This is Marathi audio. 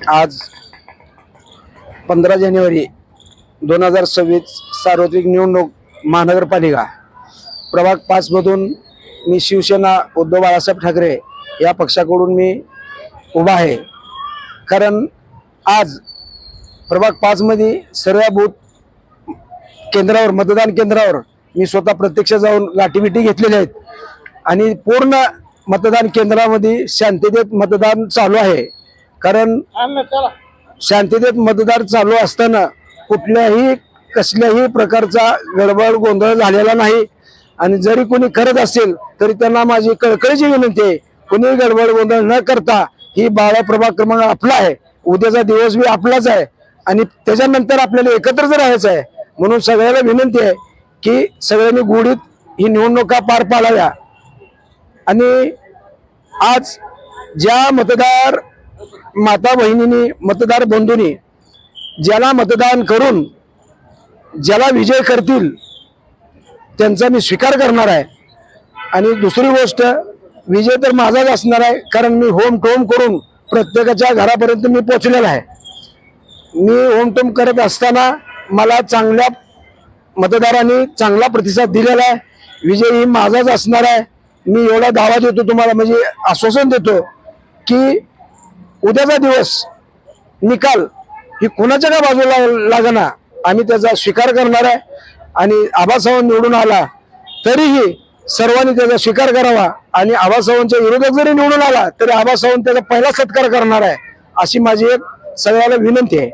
आज 15 जानेवारी 2026 सार्वत्रिक निवडणूक महानगरपालिका प्रभाग 5 मधून मी शिवसेना उद्धव बाळासाहेब ठाकरे या पक्षाकडून मी उभा आहे। कारण आज प्रभाग 5 मध्ये सर्व बूथ केंद्रावर मतदान केंद्रावर मी स्वतः प्रत्यक्ष जाऊन गाठीभेटी घेतलेल्या आहेत आणि पूर्ण मतदान केंद्रामध्ये शांततेत मतदान चालू आहे। कारण शांततेत मतदान चालू असताना कुठल्याही कसल्याही प्रकारचा गडबड गोंधळ झालेला नाही आणि जरी कोणी करत असेल तरी त्यांना माझी कळकळीची विनंती आहे, कोणी गडबड गोंधळ न करता ही 12 प्रभाग क्रमांक आपला आहे, उद्याचा दिवस भी आपलाच आहे आणि त्याच्यानंतर आपल्याला एकत्र राहायचं आहे। म्हणून सगळ्यांना विनंती आहे की सगळ्यांनी गोडीत ही निवडणुका पार पाडाव्या आणि आज ज्या मतदार माता बहिणींनी मतदार बंधूंनी ज्याला मतदान करून ज्याला विजय करतील त्यांचा मी स्वीकार करणार आहे। आणि दुसरी गोष्ट, विजय तर माझाच असणार आहे, कारण मी होम टोम करून प्रत्येकाच्या घरापर्यंत मी पोहोचलेला आहे। मी होम टोम करत असताना मला चांगल्या मतदारांनी चांगला प्रतिसाद दिलेला आहे। विजय ही माझाच असणार आहे। मी एवढा दावा देतो तुम्हाला, म्हणजे आश्वासन देतो की उद्याचा दिवस निकाल ही कोणाच्या का बाजूला लागना, आम्ही त्याचा स्वीकार करणार आहे। आणि आबासाहेब निवडून आला तरीही सर्वांनी त्याचा स्वीकार करावा आणि आबासाहेबांच्या विरोधक जरी निवडून आला तरी आबासाहेब त्याचा पहिला सत्कार करणार आहे, अशी माझी एक सगळ्याला विनंती आहे।